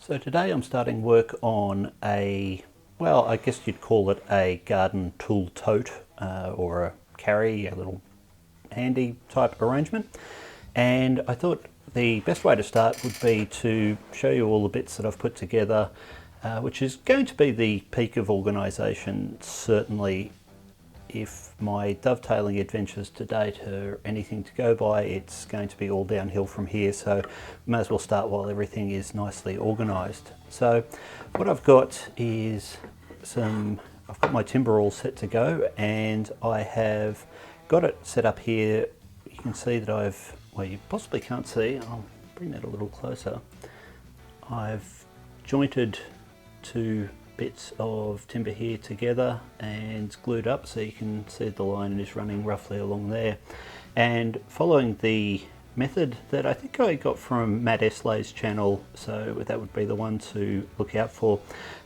So today I'm starting work on well, I guess you'd call it a garden tool tote or a carry, a little handy type arrangement. And I thought the best way to start would be to show you all the bits that I've put together, which is going to be the peak of organisation. Certainly, if my dovetailing adventures to date are anything to go by, it's going to be all downhill from here, so may as well start while everything is nicely organised. So what I've got is I've got my timber all set to go, and I have got it set up here. You can see that well, you possibly can't see, I'll bring that a little closer. I've jointed two bits of timber here together and glued up, so you can see the line is running roughly along there. And following the method that I think I got from Matt Eslay's channel, so that would be the one to look out for,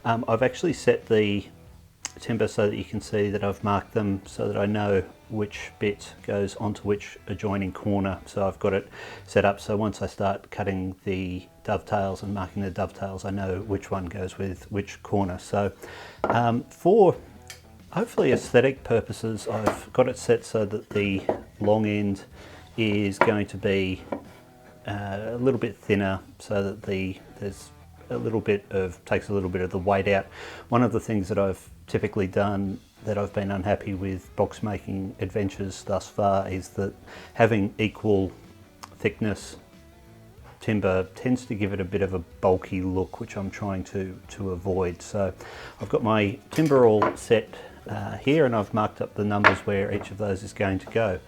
I've actually set the timber so that you can see that I've marked them so that I know which bit goes onto which adjoining corner. So I've got it set up so once I start cutting the dovetails and marking the dovetails, I know which one goes with which corner. So for hopefully aesthetic purposes, I've got it set so that the long end is going to be a little bit thinner, so that there's a little bit of, takes a little bit of the weight out. One of the things that I've typically done that I've been unhappy with box making adventures thus far is that having equal thickness timber tends to give it a bit of a bulky look, which I'm trying to avoid. So I've got my timber all set here, and I've marked up the numbers where each of those is going to go.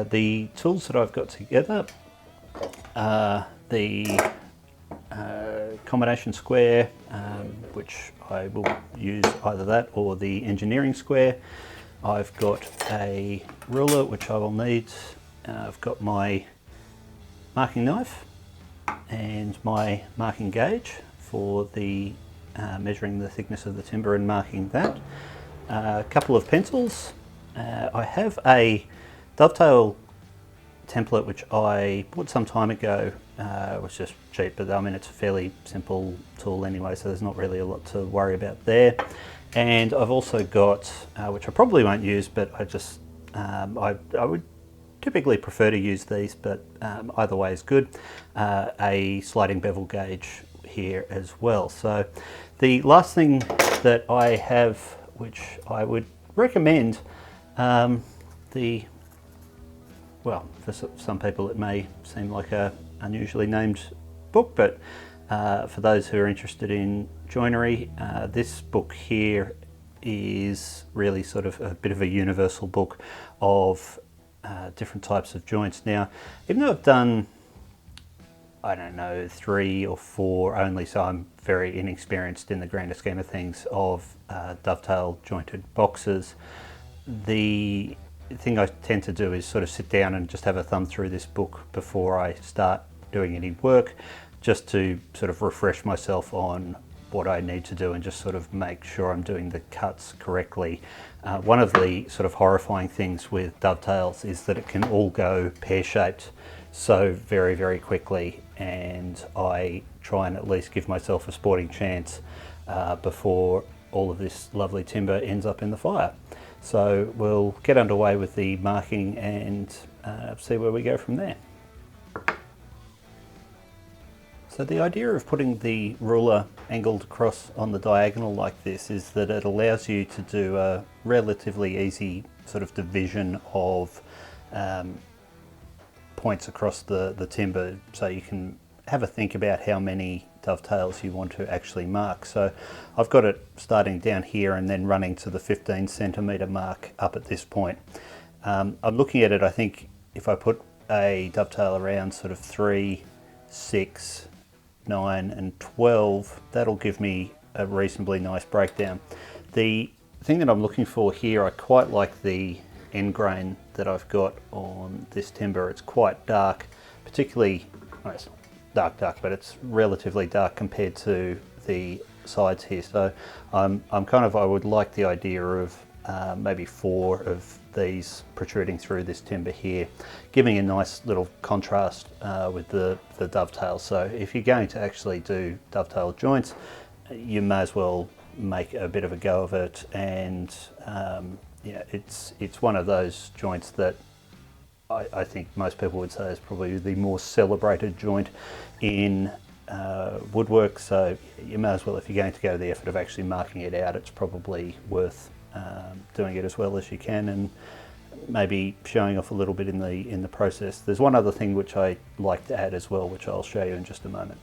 The tools that I've got together are the combination square, which I will use either that or the engineering square. I've got a ruler, which I will need. I've got my marking knife and my marking gauge for the measuring the thickness of the timber and marking that. A couple of pencils. I have a dovetail template which I bought some time ago. It was just cheap, but I mean it's a fairly simple tool anyway, so there's not really a lot to worry about there. And I've also got, which I probably won't use, but I just I would typically prefer to use these, but either way is good, a sliding bevel gauge here as well. So the last thing that I have, which I would recommend, well, for some people it may seem like a unusually named book, but for those who are interested in joinery, this book here is really sort of a bit of a universal book of different types of joints. Now, even though I've done, I don't know, 3 or 4 only, so I'm very inexperienced in the grander scheme of things of dovetail jointed boxes, the thing I tend to do is sort of sit down and just have a thumb through this book before I start doing any work, just to sort of refresh myself on what I need to do and just sort of make sure I'm doing the cuts correctly. One of the sort of horrifying things with dovetails is that it can all go pear-shaped so very, very quickly, and I try and at least give myself a sporting chance before all of this lovely timber ends up in the fire. So we'll get underway with the marking and see where we go from there. So the idea of putting the ruler angled across on the diagonal like this is that it allows you to do a relatively easy sort of division of points across the timber, so you can have a think about how many dovetails you want to actually mark. So I've got it starting down here and then running to the 15 centimetre mark up at this point. I'm looking at it, I think if I put a dovetail around sort of 3, 6, 9 and 12, that'll give me a reasonably nice breakdown. The thing that I'm looking for here, I quite like the end grain that I've got on this timber. It's quite dark, particularly, well, it's not dark, but it's relatively dark compared to the sides here. So I would like the idea of maybe 4 of these protruding through this timber here, giving a nice little contrast with the dovetail. So if you're going to actually do dovetail joints, you may as well make a bit of a go of it. And yeah, it's one of those joints that I think most people would say is probably the more celebrated joint in woodwork. So you may as well, if you're going to go to the effort of actually marking it out, it's probably worth doing it as well as you can, and maybe showing off a little bit in the process. There's one other thing which I like to add as well, which I'll show you in just a moment.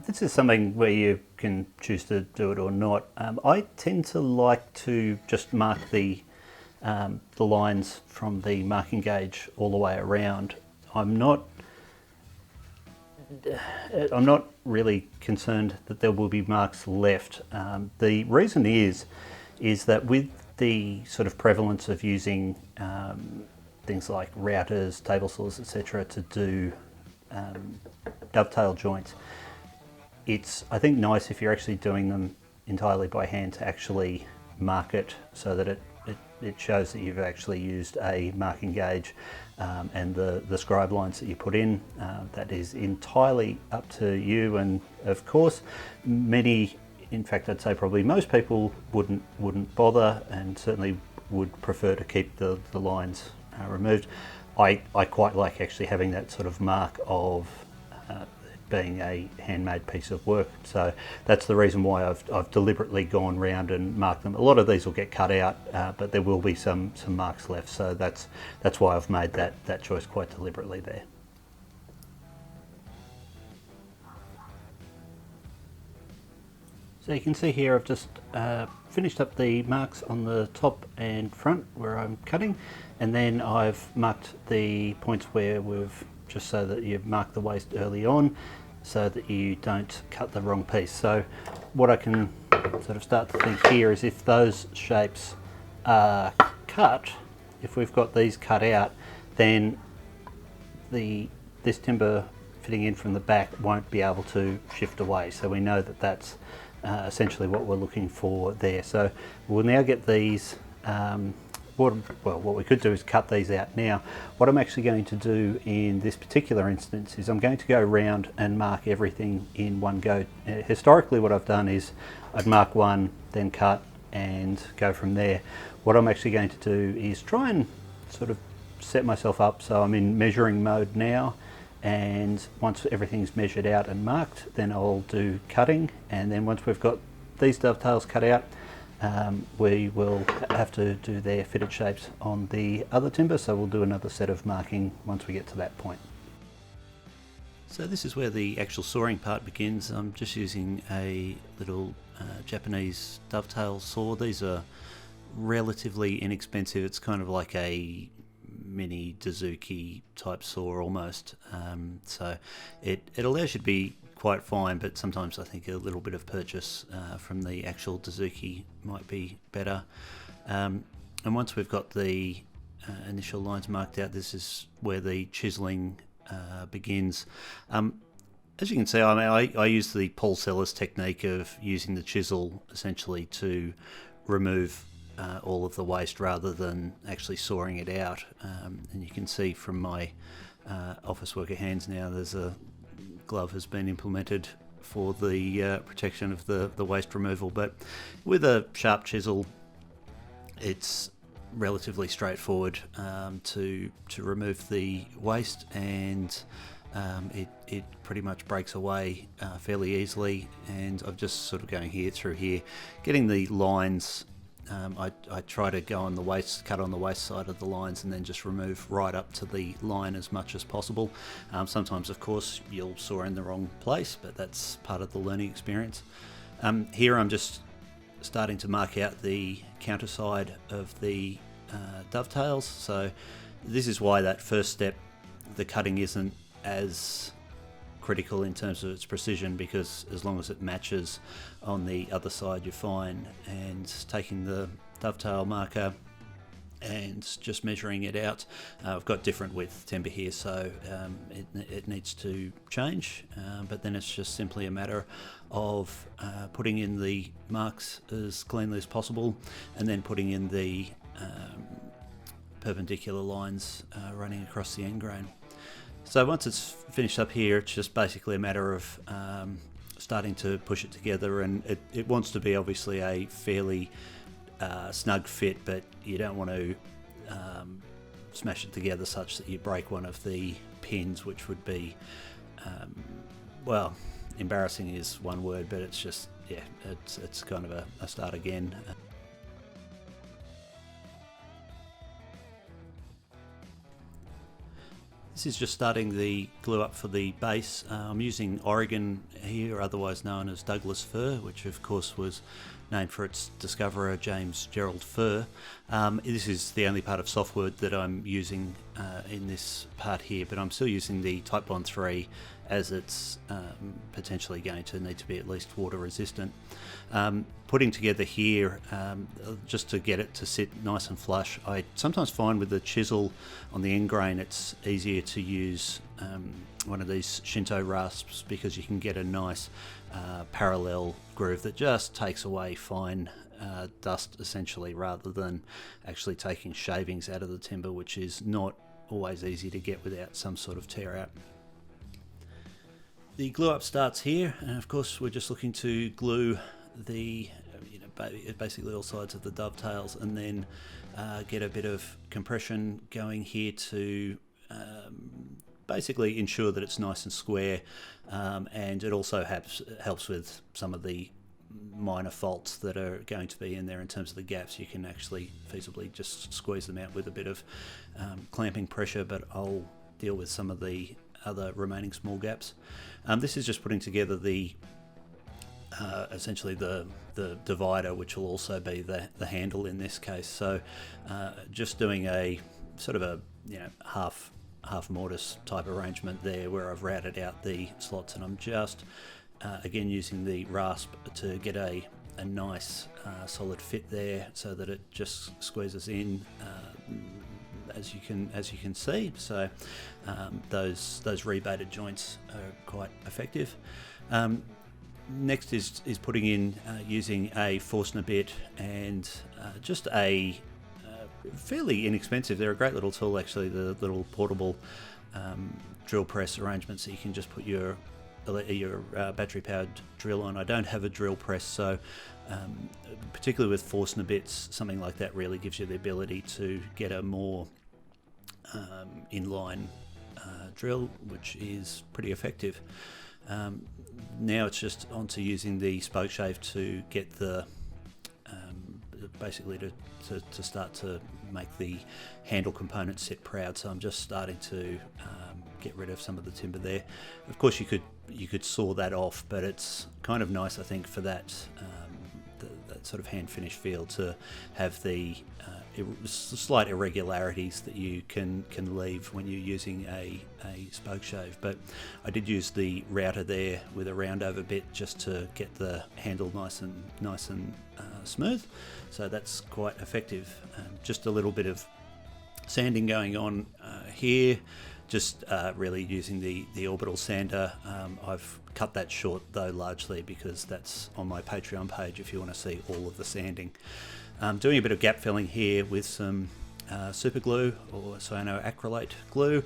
This is something where you can choose to do it or not. I tend to like to just mark the lines from the marking gauge all the way around. I'm not really concerned that there will be marks left. The reason is that with the sort of prevalence of using things like routers, table saws, etc. to do dovetail joints, it's, I think, nice if you're actually doing them entirely by hand to actually mark it so that it shows that you've actually used a marking gauge, and the scribe lines that you put in. That is entirely up to you, and of course many, in fact I'd say probably most people wouldn't bother, and certainly would prefer to keep the lines removed. I quite like actually having that sort of mark of being a handmade piece of work. So that's the reason why I've deliberately gone round and marked them. A lot of these will get cut out, but there will be some marks left. So that's why I've made that choice quite deliberately there. So you can see here I've just finished up the marks on the top and front where I'm cutting, and then I've marked the points where we've, just so that you mark the waist early on so that you don't cut the wrong piece. So what I can sort of start to think here is, if those shapes are cut, if we've got these cut out, then this timber fitting in from the back won't be able to shift away. So we know that that's essentially what we're looking for there. So we'll now get these, what we could do is cut these out now. What I'm actually going to do in this particular instance is I'm going to go around and mark everything in one go. Historically what I've done is I'd mark one, then cut and go from there. What I'm actually going to do is try and sort of set myself up so I'm in measuring mode now, and once everything's measured out and marked, then I'll do cutting, and then once we've got these dovetails cut out, we will have to do their fitted shapes on the other timber, so we'll do another set of marking once we get to that point. So this is where the actual sawing part begins. I'm just using a little Japanese dovetail saw. These are relatively inexpensive. It's kind of like a mini Dazuki type saw almost. So it allows you to be quite fine, but sometimes I think a little bit of purchase from the actual Dazuki might be better. And once we've got the initial lines marked out, this is where the chiseling begins. As you can see, I use the Paul Sellers technique of using the chisel essentially to remove all of the waste rather than actually sawing it out. And you can see from my office worker hands now, there's a glove has been implemented for the protection of the waste removal. But with a sharp chisel, it's relatively straightforward to remove the waste, and it pretty much breaks away fairly easily. And I'm just sort of going through here, getting the lines. I try to go on the waist, cut on the waist side of the lines, and then just remove right up to the line as much as possible. Sometimes, of course, you'll saw in the wrong place, but that's part of the learning experience. Here I'm just starting to mark out the counterside of the dovetails. So this is why that first step, the cutting, isn't as critical in terms of its precision, because as long as it matches on the other side, you're fine. And taking the dovetail marker and just measuring it out. I've got different width timber here, so it needs to change, but then it's just simply a matter of putting in the marks as cleanly as possible, and then putting in the perpendicular lines running across the end grain. So once it's finished up here, it's just basically a matter of starting to push it together, and it wants to be obviously a fairly snug fit, but you don't want to smash it together such that you break one of the pins, which would be, well, embarrassing is one word, but it's just, yeah, it's kind of a start again. This is just starting the glue up for the base. I'm using Oregon here, otherwise known as Douglas fir, which of course was named for its discoverer, James Gerald Fir. This is the only part of softwood that I'm using in this part here, but I'm still using the Type Bond 3 as it's potentially going to need to be at least water resistant. Putting together here, just to get it to sit nice and flush, I sometimes find with the chisel on the end grain it's easier to use one of these Shinto rasps, because you can get a nice parallel groove that just takes away fine dust essentially, rather than actually taking shavings out of the timber, which is not always easy to get without some sort of tear out. The glue up starts here, and of course we're just looking to glue the basically all sides of the dovetails, and then get a bit of compression going here to basically ensure that it's nice and square, and it also helps with some of the minor faults that are going to be in there in terms of the gaps. You can actually feasibly just squeeze them out with a bit of clamping pressure, but I'll deal with some of the other remaining small gaps. This is just putting together the essentially the divider, which will also be the handle in this case. So just doing a sort of a half mortise type arrangement there, where I've routed out the slots, and I'm just again using the rasp to get a not solid fit there, so that it just squeezes in as you can see. So those rebated joints are quite effective. Next is putting in using a Forstner bit and just a fairly inexpensive, they're a great little tool actually, the little portable drill press arrangement, so you can just put your battery powered drill on. I don't have a drill press, so particularly with Forstner bits, something like that really gives you the ability to get a more inline drill, which is pretty effective. Now it's just onto using the spoke shave to get the basically to start to make the handle component sit proud. So I'm just starting to get rid of some of the timber there. Of course you could saw that off, but it's kind of nice, I think, for that that sort of hand finish feel, to have the slight irregularities that you can leave when you're using a spoke shave. But I did use the router there with a round over bit just to get the handle nice and smooth, so that's quite effective. Just a little bit of sanding going on here, just really using the orbital sander. I've cut that short though, largely because that's on my Patreon page if you want to see all of the sanding. Doing a bit of gap filling here with some super glue or cyanoacrylate glue,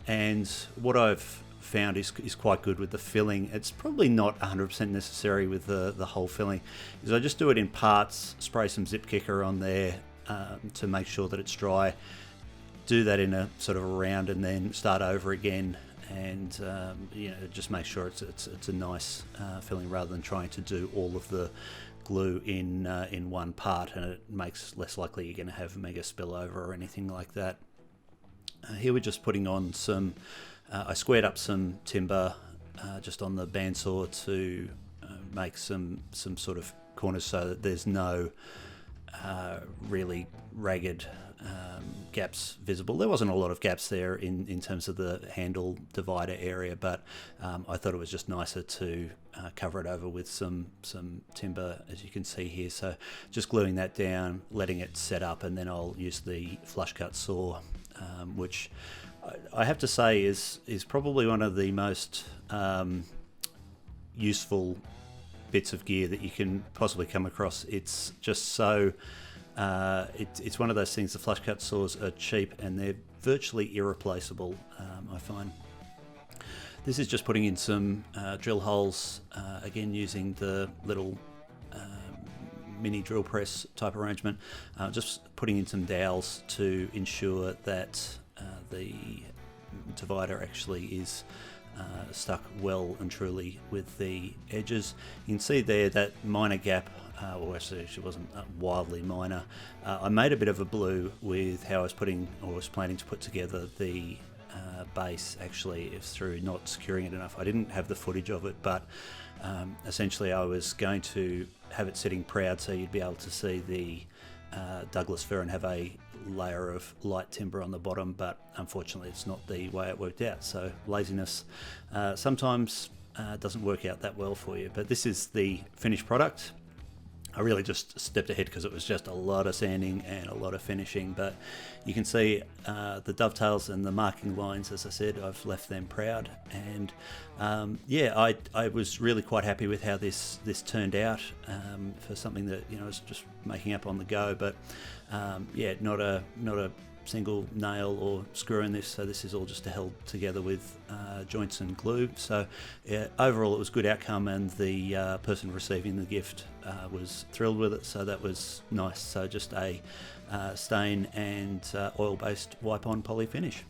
and what I've found is quite good with the filling. It's probably not 100% necessary with the whole filling, is I just do it in parts, spray some zip kicker on there to make sure that it's dry, do that in a sort of a round, and then start over again, and just make sure it's a nice filling, rather than trying to do all of the glue in one part, and it makes less likely you're going to have mega spillover or anything like that. Here we're just putting on some I squared up some timber just on the bandsaw to make some sort of corners so that there's no really ragged gaps visible. There wasn't a lot of gaps there in terms of the handle divider area, but I thought it was just nicer to cover it over with some timber, as you can see here. So just gluing that down, letting it set up, and then I'll use the flush cut saw, which I have to say is probably one of the most useful bits of gear that you can possibly come across. It's just so it's one of those things. The flush cut saws are cheap and they're virtually irreplaceable, I find. This is just putting in some drill holes, again using the little mini drill press type arrangement, just putting in some dowels to ensure that the divider actually is stuck well and truly with the edges. You can see there that minor gap, or actually it wasn't wildly minor. I made a bit of a blue with how I was planning to put together the base, actually, if through not securing it enough. I didn't have the footage of it, but essentially I was going to have it sitting proud so you'd be able to see the Douglas fir and have a layer of light timber on the bottom, but unfortunately it's not the way it worked out. So laziness sometimes doesn't work out that well for you. But this is the finished product. I really just stepped ahead because it was just a lot of sanding and a lot of finishing, but you can see the dovetails and the marking lines. As I said, I've left them proud, and yeah, I was really quite happy with how this turned out for something that, you know, I was just making up on the go. But yeah, not a single nail or screw in this, so this is all just held together with joints and glue. So yeah, overall it was a good outcome, and the person receiving the gift was thrilled with it, so that was nice. So just a stain and oil based wipe on poly finish.